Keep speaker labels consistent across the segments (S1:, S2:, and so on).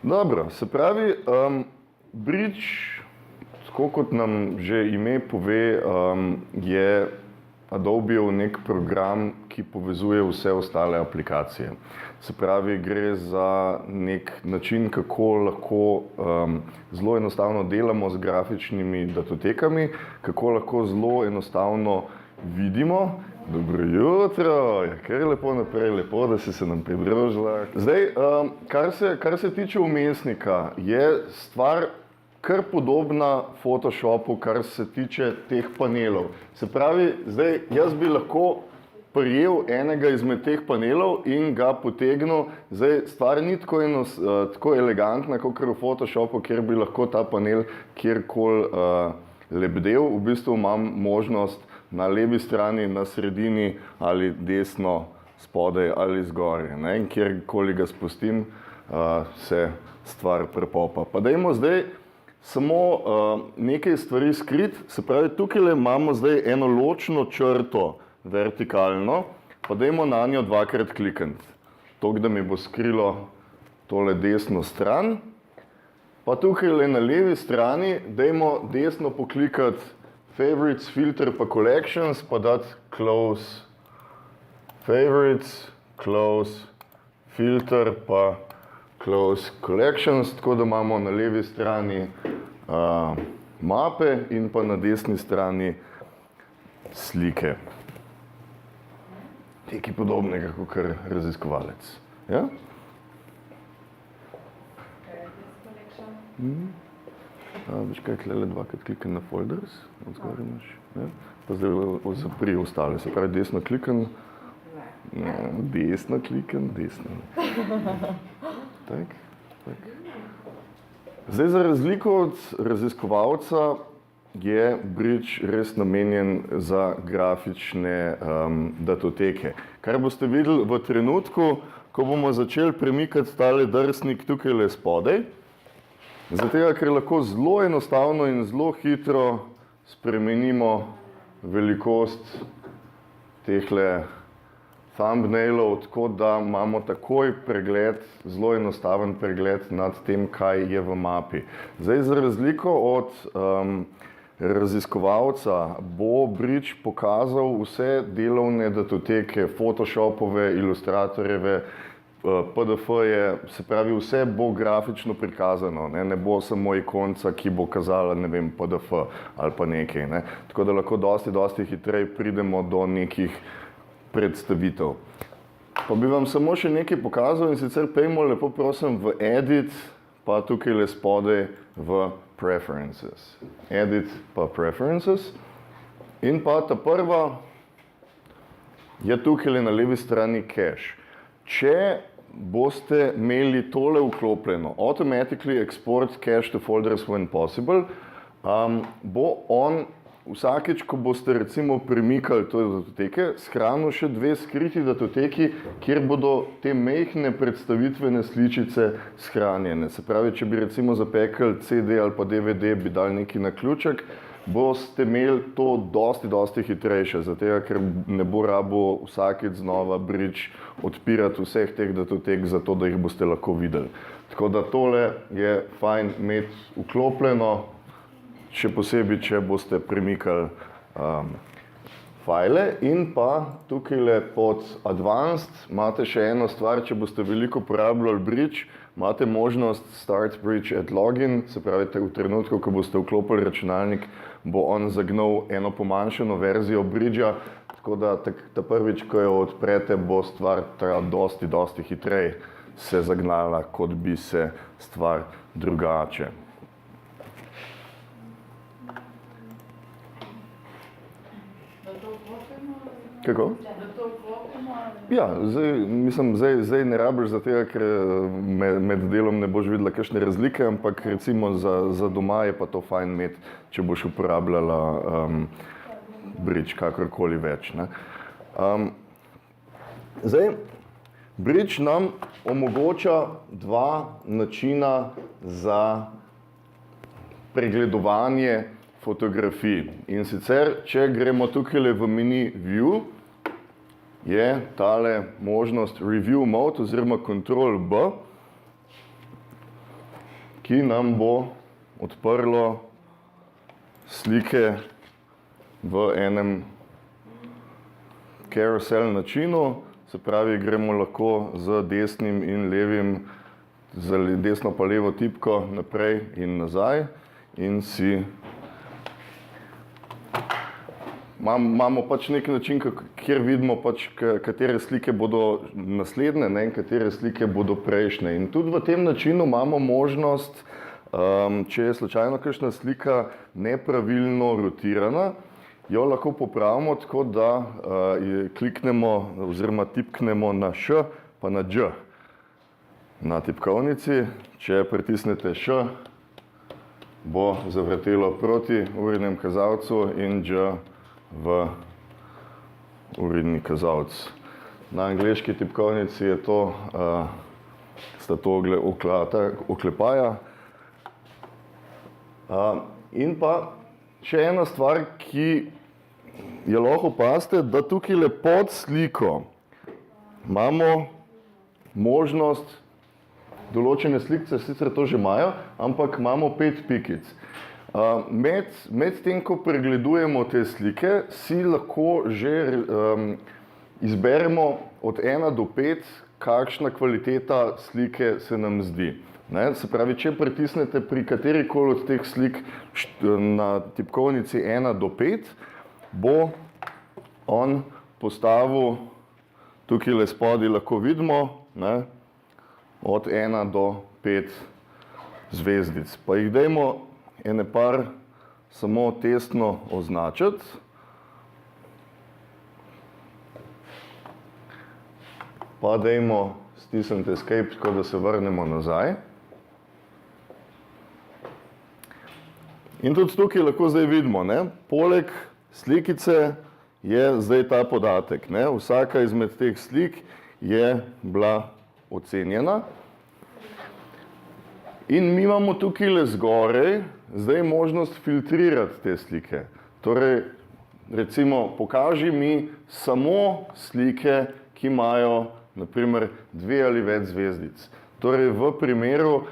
S1: Dobro, se pravi, Bridge, tako kot nam že ime pove, je Adobeov nek program, ki povezuje vse ostale aplikacije. Se pravi, gre za nek način, kako lahko zelo enostavno delamo z grafičnimi datotekami, kako lahko zelo enostavno vidimo. Dobro jutro, ja, kar je lepo naprej, lepo, da si se nam pridružila. Zdaj, kar se tiče vmesnika, je stvar kar podobna Photoshopu, kar se tiče teh panelov. Se pravi, zdaj, jaz bi lahko prijel enega izmed teh panelov in ga potegnil. Zdaj, stvar ni tako elegantna, kot v Photoshopu, kjer bi lahko ta panel kjerkoli lebdel. V bistvu imam možnost na levi strani, na sredini ali desno, spodaj ali zgoraj. In kjerkoli ga spustim, se stvar prepopa. Pa dajmo zdaj samo nekaj stvari skriti. Se pravi, tukaj imamo zdaj eno ločno črto vertikalno, pa dajmo na njo dvakrat klikniti. Toliko, da mi bo skrilo tole desno stran. Pa tukaj na levi strani dajmo desno poklikati Favorites, Filter pa Collections, pa dati Close Favorites, Close Filter pa Close Collections, tako da imamo na levi strani mape in pa na desni strani slike. Nekaj podobnega kot raziskovalec. Ja? Veš kaj, tlele dvakrat klikam na Folders, od zgoraj imaš, ja? Pa zdaj zapri ostale, se pravi desno klikam, desno klikam, desno. Tak. Zdaj, za razliko od raziskovalca je Bridge res namenjen za grafične datoteke. Kar boste videli v trenutku, ko bomo začeli premikati tale drsnik tukaj spodaj, zato, ker lahko zelo enostavno in zelo hitro spremenimo velikost tehle thumbnailov, tako da imamo takoj pregled, zelo enostaven pregled nad tem, kaj je v mapi. Zdaj, za razliko od raziskovalca bo Bridge pokazal vse delovne datoteke, Photoshopove, Illustratorjeve, PDF-je, se pravi, vse bo grafično prikazano, ne bo samo ikonca, ki bo kazala, ne vem, PDF ali pa nekaj, ne. Tako da lahko dosti hitreje pridemo do nekih predstavitev. Pa bi vam samo še nekaj pokazal, in sicer pejmo lepo prosim v Edit, pa tukaj spodaj v Preferences. Edit pa Preferences. In pa ta prva je tukaj na levi strani Cache. Če boste imeli tole vklopljeno, Automatically Export Cache to Folders when possible, bo on vsakeč, ko boste recimo premikali to datoteke, shranil še dve skriti datoteki, kjer bodo te majhne predstavitvene sličice shranjene. Se pravi, če bi recimo zapekli CD ali pa DVD, bi dali neki naključek, boste imeli to dosti hitrejše, zato ker ne bo rabo vsakeč znova Bridge odpirati vseh teh datotek, zato da jih boste lahko videli. Tako da tole je fajn imeti vklopljeno, še posebej, če boste premikali fajle. In pa tukaj pod Advanced imate še eno stvar, če boste veliko uporabljali Bridge, imate možnost Start Bridge at Login, se pravi, v trenutku, ko boste vklopili računalnik, bo on zagnal eno pomanjšano verzijo Bridgea, tako da ta prvič, ko jo odprete, bo stvar dosti hitreje se zagnala, kot bi se stvar drugače. Kako? Ja, zdaj ne rabiš za tega, ker med delom ne boš videla kakšne razlike, ampak recimo za doma je pa to fajn imeti, če boš uporabljala Bridge kakorkoli več. Zdaj, Bridge nam omogoča dva načina za pregledovanje fotografij. In sicer, če gremo tukaj v menu View, je tale možnost Review Mode oziroma Ctrl+B. ki nam bo odprlo slike v enem carousel načinu, se pravi, gremo lahko z desnim in levim, z desno pa levo tipko naprej in nazaj in si imamo pač nek način, kjer vidimo pač, katere slike bodo naslednje, ne, in katere slike bodo prejšnje. In tudi v tem načinu imamo možnost, če je slučajno kakšna slika nepravilno rotirana, jo lahko popravimo tako, da kliknemo oziroma tipknemo na Š pa na Đ na tipkovnici. Če pritisnete Š, bo zavrtelo proti urnemu kazalcu in Đ v uredni kazalec. Na angleški tipkovnici je to, sta to oklepaja. In pa še ena stvar, ki je lahko opazite, da tukaj pod sliko imamo možnost, določene slikce sicer to že imajo, ampak imamo 5 pikic. Med tem, ko pregledujemo te slike, si lahko že izberemo od 1 do 5, kakšna kvaliteta slike se nam zdi. Ne? Se pravi, če pritisnete pri katerikoli od teh slik na tipkovnici 1 do 5, bo on postavil, tukaj spodaj lahko vidimo, ne? Od 1 do 5 zvezdic. Pa jih dajmo ene par samo testno označiti. Pa dajmo stisniti Escape, tako da se vrnemo nazaj. In tudi tukaj lahko zdaj vidimo, ne? Poleg slikice je zdaj ta podatek. Ne? Vsaka izmed teh slik je bila ocenjena. In mi imamo tukaj zgoraj zdaj možnost filtrirati te slike. Torej, recimo, pokaži mi samo slike, ki imajo naprimer 2 ali več zvezdic. Torej, v primeru,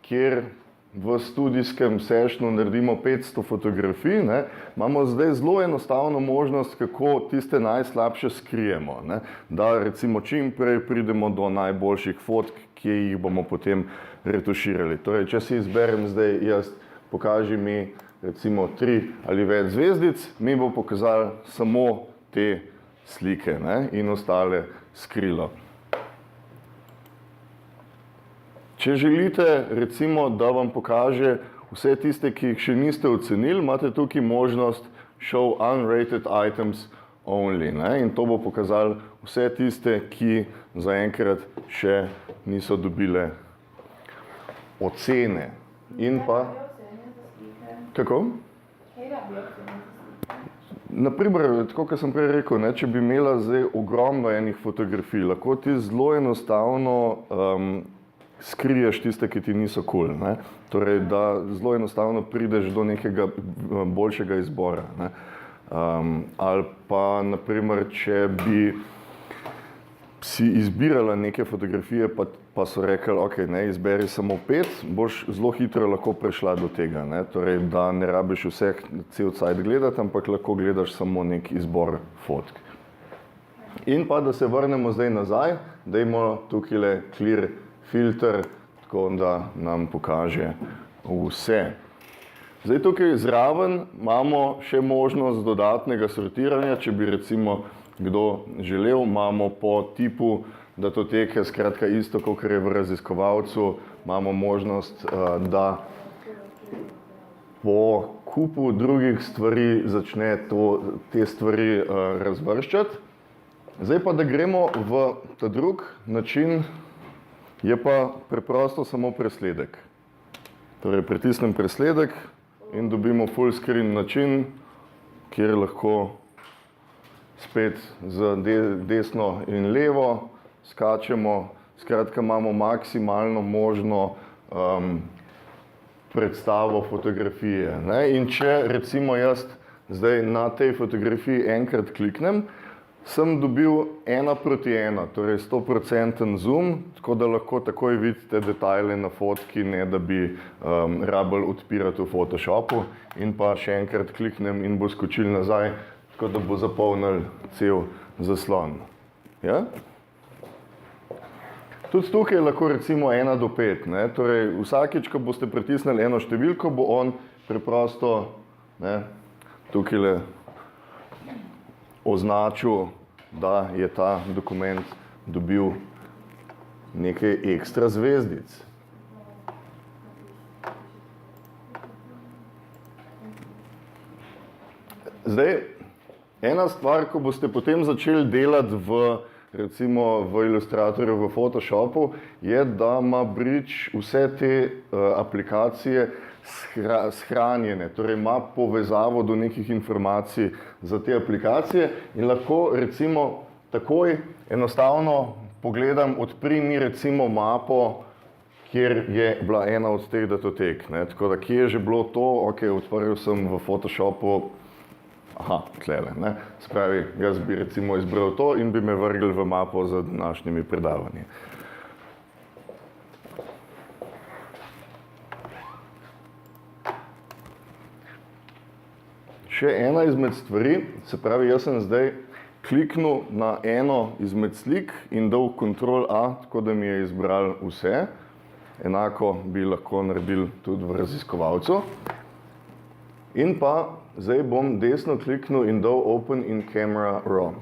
S1: kjer v studijskem sessionu naredimo 500 fotografij, ne, imamo zdaj zelo enostavno možnost, kako tiste najslabše skrijemo. Ne. Da recimo čim prej pridemo do najboljših fotk, ki jih bomo potem retuširali. Torej, če si izberem zdaj jaz, pokaži mi recimo 3 ali več zvezdic, mi bo pokazal samo te slike, ne, in ostale skrilo. Če želite recimo, da vam pokaže vse tiste, ki jih še niste ocenili, imate tukaj možnost Show Unrated Items Only, ne, in to bo pokazal vse tiste, ki zaenkrat še niso dobile ocene. In pa kako? Naprimer, tako kot sem prej rekel, ne, če bi imela zdaj ogromno enih fotografij, lahko ti zelo enostavno skriješ tiste, ki ti niso kul, ne. Torej, da zelo enostavno prideš do nekega boljšega izbora, ne. Ali pa, naprimer, če bi si izbirala neke fotografije, pa so rekli, ok, ne, izberi samo 5, boš zelo hitro lahko prišla do tega, ne. Torej, da ne rabiš vseh cel cajt gledati, ampak lahko gledaš samo nek izbor fotk. In pa, da se vrnemo zdaj nazaj, dajmo tukaj clear filter, tako da nam pokaže vse. Zdaj tukaj zraven imamo še možnost dodatnega sortiranja, če bi recimo kdo želel, imamo po tipu datoteke, skratka isto, kot je v raziskovalcu, imamo možnost, da po kupu drugih stvari začne te stvari razvrščati. Zdaj pa, da gremo v ta drug način, je pa preprosto samo presledek. Torej, pritisnem presledek in dobimo full screen način, kjer lahko spet z desno in levo skačemo, skratka imamo maksimalno možno predstavo fotografije, ne. In če recimo jaz zdaj na tej fotografiji enkrat kliknem, sem dobil 1:1, torej 100% zoom, tako da lahko takoj vidite detajle na fotki, ne da bi rabili odpirati v Photoshopu. In pa še enkrat kliknem in bo skočil nazaj, tako da bo zapolnil cel zaslon. Ja? Tudi tukaj je lahko recimo 1:5, ne? Torej vsakič, ko boste pritisnili eno številko, bo on preprosto tukaj označil, da je ta dokument dobil nekaj ekstra zvezdic. Zdaj, ena stvar, ko boste potem začeli delati recimo v Illustratorju, v Photoshopu, je, da ima Bridge vse te aplikacije shranjene, torej ima povezavo do nekih informacij za te aplikacije in lahko recimo takoj enostavno pogledam, odpri mi recimo mapo, kjer je bila ena od teh datotek. Tako da kje je že bilo to, ok, odprl sem v Photoshopu, aha, tlele. Spravi, jaz bi recimo izbral to in bi me vrgli v mapo za današnjimi predavanji. Še ena izmed stvari, se pravi, jaz sem zdaj kliknil na eno izmed slik in dal Ctrl+A, tako da mi je izbral vse. Enako bi lahko naredili tudi v raziskovalcu. In pa zdaj bom desno kliknil in dal Open in Camera Raw.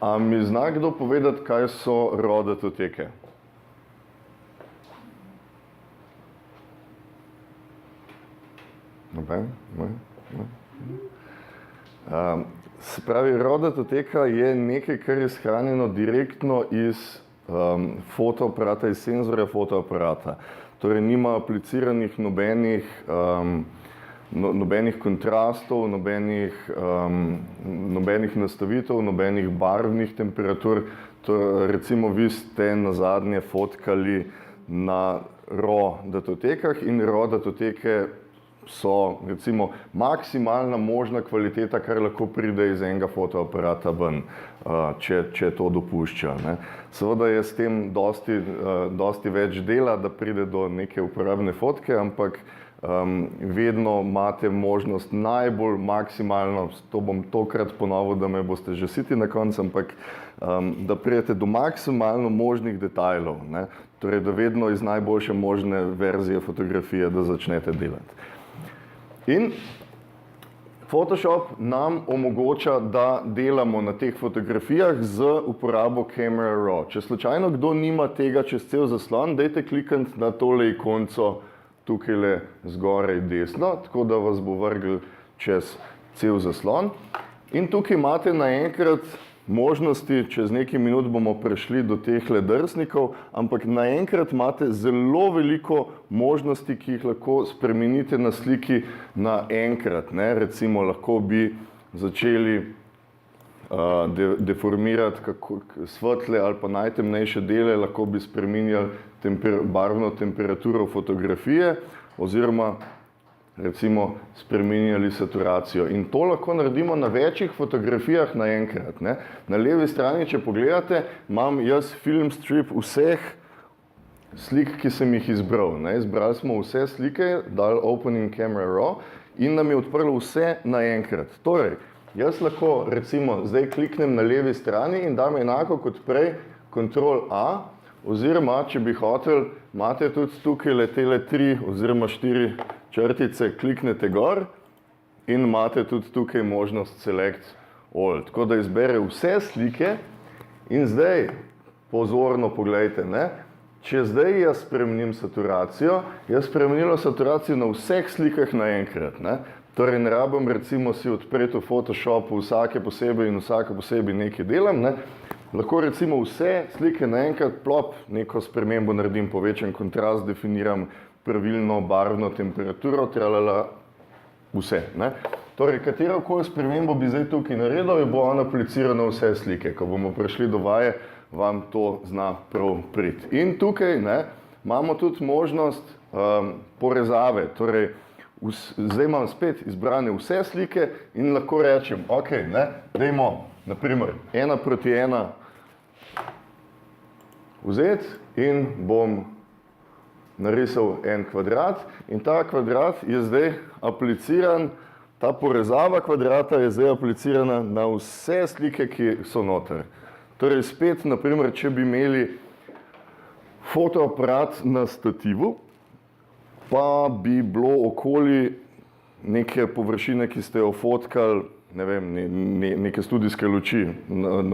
S1: A mi zna kdo povedati, kaj so RAW datoteke? Se pravi, RAW datoteka je nekaj, kar je shranjeno direktno iz fotoaparata, iz senzorja fotoaparata. Torej nima apliciranih nobenih kontrastov, nobenih nastavitev, nobenih barvnih temperatur. Recimo vi ste nazadnje fotkali na RAW datotekah in RAW datoteke so recimo maksimalna možna kvaliteta, kar lahko pride iz enega fotoaparata ven, če to dopušča. Seveda je s tem dosti več dela, da pride do neke uporabne fotke, ampak vedno imate možnost najbolj maksimalno, to bom tokrat ponovil, da me boste že siti na koncu, ampak da pridete do maksimalno možnih detajlov, torej da vedno iz najboljše možne verzije fotografije, da začnete delati. In Photoshop nam omogoča, da delamo na teh fotografijah z uporabo Camera Raw. Če slučajno kdo nima tega čez cel zaslon, dajte klikniti na tole ikonco tukaj zgoraj desno, tako da vas bo vrgel čez cel zaslon. In tukaj imate naenkrat možnosti, čez nekaj minut bomo prišli do teh drsnikov, ampak naenkrat imate zelo veliko možnosti, ki jih lahko spremenite na sliki naenkrat. Recimo lahko bi začeli deformirati svetle ali pa najtemnejše dele, lahko bi spreminjali barvno temperaturo fotografije oziroma recimo spreminjali saturacijo. In to lahko naredimo na večjih fotografijah naenkrat. Na levi strani, če pogledate, imam jaz film strip vseh slik, ki sem jih izbral. Izbrali smo vse slike, dali Open in Camera Raw in nam je odprlo vse naenkrat. Torej, jaz lahko recimo zdaj kliknem na levi strani in dam enako kot prej Ctrl+A, oziroma, če bi hotel, imate tudi tukaj tele 3 oziroma 4 črtice, kliknete gor in imate tudi tukaj možnost Select All. Tako da izbere vse slike in zdaj pozorno poglejte, če zdaj jaz spremenim saturacijo, jaz spremenilo saturacijo na vseh slikah naenkrat. Torej ne rabim recimo si odpreti v Photoshopu vsake posebej in vsake posebej nekaj delam. Lahko recimo vse slike naenkrat plop, neko spremembo naredim, povečam kontrast, definiram pravilno barvno temperaturo, tralala, vse. Torej, katerokoli spremembo bi zdaj tukaj naredil, bo on apliciral na vse slike. Ko bomo prišli do vaje, vam to zna prav priti. In tukaj imamo tudi možnost porezave. Torej, zdaj imam spet izbrane vse slike in lahko rečem, ok, dajmo, naprimer, 1:1 vzeti in bom narisal en kvadrat in ta kvadrat je zdaj apliciran, ta povezava kvadrata je zdaj aplicirana na vse slike, ki so noter. Torej spet, naprimer, če bi imeli fotoaparat na stativu, pa bi bilo okoli neke površine, ki ste jo fotkali, ne vem, neke studijske luči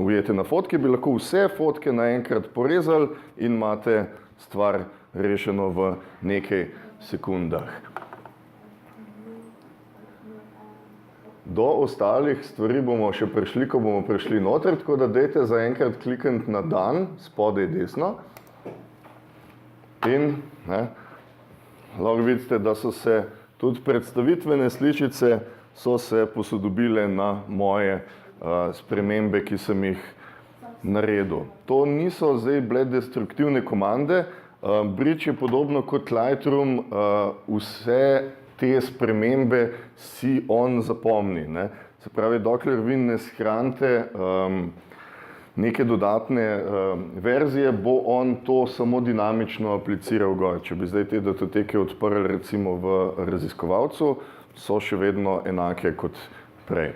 S1: ujete na fotke, bi lahko vse fotke naenkrat porezali in imate stvar rešeno v nekaj sekundah. Do ostalih stvari bomo še prišli, ko bomo prišli noter, tako da dajte zaenkrat klikniti na dan, spodaj desno. In lahko vidite, da so se tudi predstavitvene sličice so se posodobile na moje spremembe, ki sem jih naredil. To niso zdaj bile destruktivne komande. Bridge je podobno kot Lightroom, vse te spremembe si on zapomni. Se pravi, dokler vi ne shranite neke dodatne verzije, bo on to samo dinamično apliciral gor. Če bi zdaj te datoteke odprli recimo v raziskovalcu, so še vedno enake kot prej.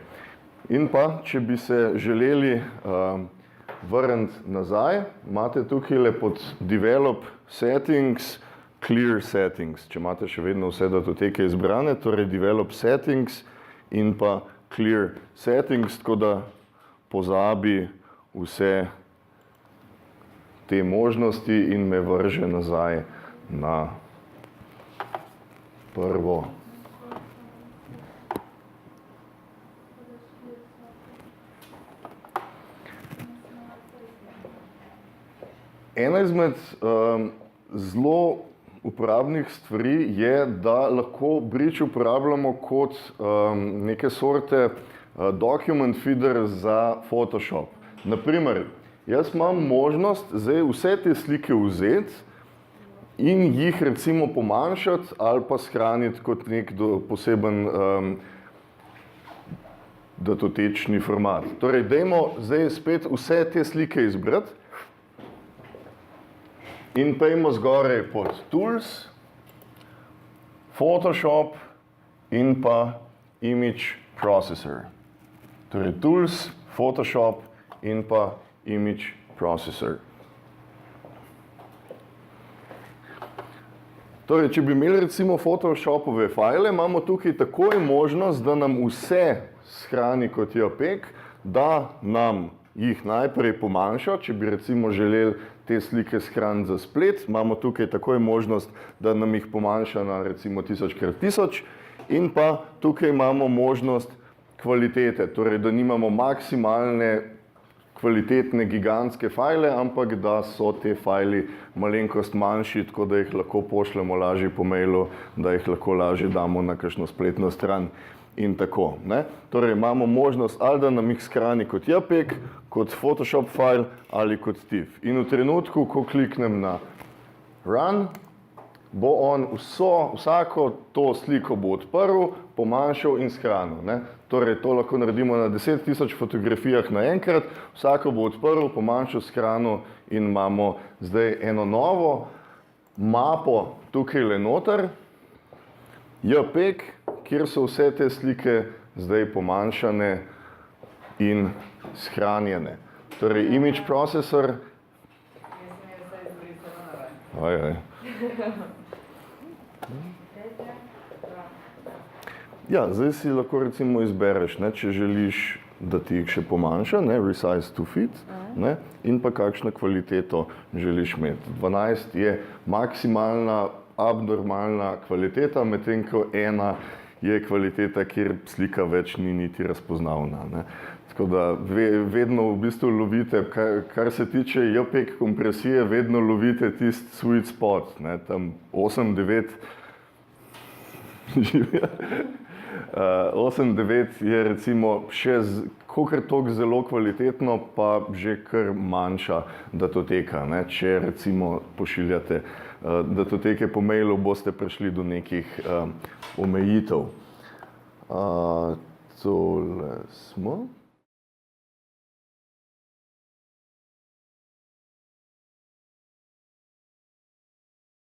S1: In pa, če bi se želeli vrniti nazaj, imate tukaj pod Develop Settings, Clear Settings. Če imate še vedno vse datoteke izbrane, torej Develop Settings in pa Clear Settings, tako da pozabi vse te možnosti in me vrže nazaj na prvo. Ena izmed zelo uporabnih stvari je, da lahko Bridge uporabljamo kot neke sorte document feeder za Photoshop. Naprimer, jaz imam možnost zdaj vse te slike vzeti in jih recimo pomanjšati ali pa shraniti kot nek poseben datotečni format. Torej, dajmo zdaj spet vse te slike izbrati in pejmo zgoraj pod Tools, Photoshop in pa Image Processor. Torej, Tools, Photoshop in pa Image Processor. Torej, če bi imeli recimo Photoshopove file, imamo tukaj takoj možnost, da nam vse shrani kot JPEG, da nam jih najprej pomanjša, če bi recimo želeli te slike shraniti za splet, imamo tukaj takoj možnost, da nam jih pomanjša na recimo 1000x1000 in pa tukaj imamo možnost kvalitete, torej da nimamo maksimalne kvalitetne gigantske file, ampak da so te fajli malenkost manjši, tako da jih lahko pošljemo lažje po mailu, da jih lahko lažje damo na kakšno spletno stran in tako. Torej imamo možnost ali da nam jih shrani kot JPEG, kot Photoshop file ali kot TIFF. In v trenutku, ko kliknem na Run, bo on vsako to sliko bo odprl, pomanjšal in shranil. Torej, to lahko naredimo na 10 000 fotografijah naenkrat, vsako bo odprl, pomanjšal, shranil in imamo zdaj eno novo mapo tukaj le noter, JPEG, kjer so vse te slike zdaj pomanjšane in shranjene. Torej, Image Processor. Ja, zdaj si lahko recimo izbereš, če želiš, da ti jih še pomanjša, resize to fit, in pa kakšno kvaliteto želiš imeti. 12 je maksimalna, abnormalna kvaliteta, medtem ko 1 je kvaliteta, kjer slika več ni niti razpoznavna. Tako da vedno v bistvu lovite, kar se tiče JPEG kompresije, vedno lovite tisti sweet spot, tam 8, 9 živijo. 8.9 je recimo še kakor toliko zelo kvalitetno, pa že kar manjša datoteka. Ne? Če recimo pošiljate datoteke po mailu, boste prišli do nekih omejitev. Tole smo.